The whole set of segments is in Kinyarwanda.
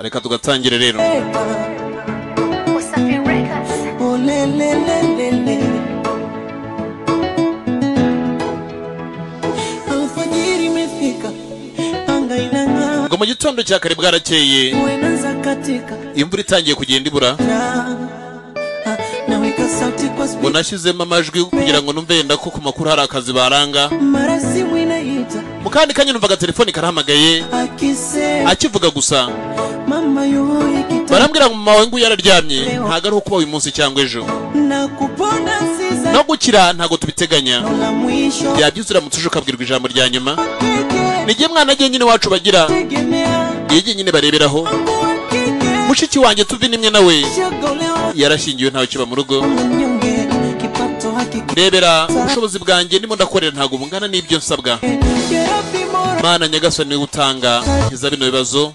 reka tugatangire rero. Ngo mu gitondo cya kare bwarakeye imvura itangiye kugenda ibura, ngo nashyizemo amajwi kugira ngo numve yenda ko ku makuru hari akazi baranga. Mu kandi kanya numvaga telefoni karahamagaye akivuga gusa, barambwira ngo mama wangu yararyamye, ntago ari ukuba uyu munsi cyangwa ejo, no gukira ntago tubiteganya. Yabyuzura mutuje ukabwirwa ijambo rya nyuma, nigiye mwana agiye nyine wacu bagira igihe nyine bareberaho. Mushiki wanjye tuvi nimwe nawe yarashingiwe ntawe kiba mu rugo. Rebera ubushobozi bwanjye ndimo ndakorera ntago bungana n'ibyo nsabwa. Mana nyagasani utanga kiza bino bibazo,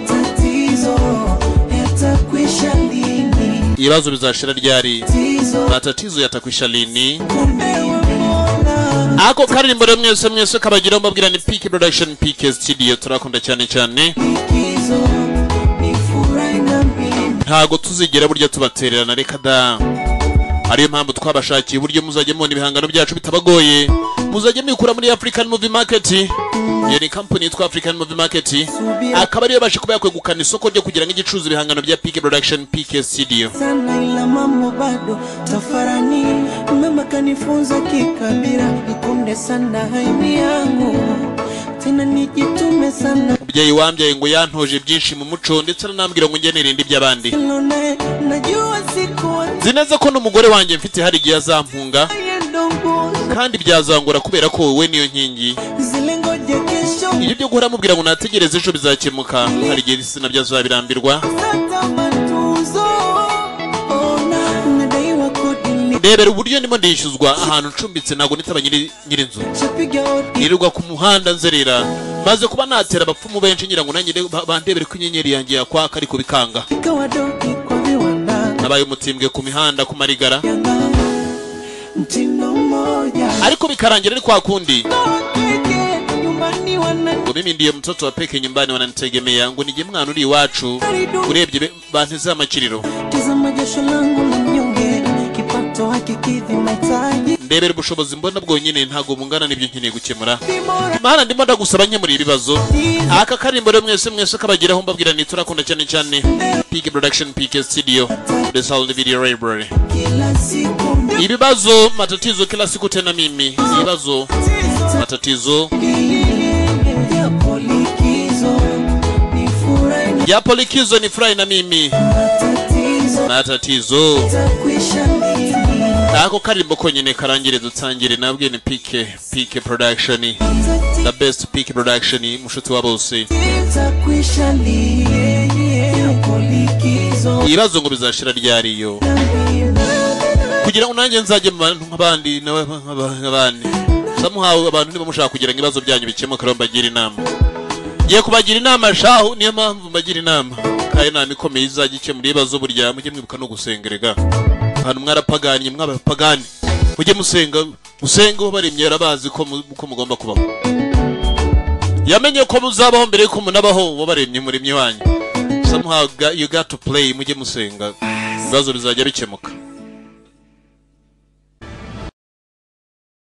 ibibazo bizashira ryari, matatizo yatakwisha lini. Ako karimbo rero mwese kabagira mbabwira ni PK Production, PK Studio, turakunda cyane cyane. Ntago tuzigera burya tubatererana, reka da. Ariyo mpamvu twabashakiye uburyo muzajye mubona ibihangano byacu bitabagoye, muzajye mwikura muri African Movie Market. Iyo ni company yitwa African Movie Market, akaba ariyo bashe kuba yakwegukana isoko ryo kugira ngo igicuruza ibihangano bya PK Production, PK Studio. Umubyeyi wambyaye ngo yantoje byinshi mu muco, ndetse anambwira ngo ngenere indi by'abandi. Zineza ko n'umugore wanjye mfite hari igihe azampunga, kandi byazangora kubera ko wowe niyo nkingi. Ibyo byo guhora mubwira ngo nategereze ejo bizakemuka, hari igihe sinabyo azabirambirwa. Rebera uburyo ndimo ndishyuzwa ahantu ncumbitse, ntago nitaba nyirinzu, nirirwa ku muhanda nzerera, maze kuba natera abapfumu benshi ngira ngo nanjye bandebere ko inyenyeri yanjye yakwaka ariko bikanga. Nabaye umutimbwe ku mihanda ku marigara, ariko bikarangira ni kwa kundi. Ngo mimi ndiye mtoto wa peke nyumbani, wananitegemea ngo nije mwana uri iwacu, urebye banteze amakiriro. Ndebera ubushobozi mbona bwonyine ntago bungana n'ibyo nkeneye gukemura. Mana ndimo ndagusaba nke muri ibibazo. Aka karimbo rero mwese kabagiraho mbabwira ni turakunda cyane cyane PK Production, PK Studio, the sound video library. Ibibazo matatizo kila siku tena mimi, ibibazo matatizo ya polikizo ni furahi na mimi, matatizo. Ako karimbo konyene karangire dutangire, nabwiye ni PK Production, the best PK Production, mushuti wa bose. Ibibazo ngo bizashira ryari yo, kugira ngo nanjye nzajye mu bantu nk'abandi nawe nk'abandi. Samuhawe abantu niba mushaka kugira ngo ibibazo byanyu bikemuke, bagira inama. Ngiye kubagira inama shahu, niyo mpamvu mbagira inama. Kaye nami ikomeye izajye ikemura ibibazo, burya mujye mwibuka no gusengerega. Hano mwarapaganye, mwabapagani mujye musenga ho baremye, yarabazi ko mugomba kubaho. Yamenye ko muzabaho mbere yuko munabaho wabaremye muremye wanyu. Somehow you got to play, mujye musenga, ibibazo bizajya bikemuka.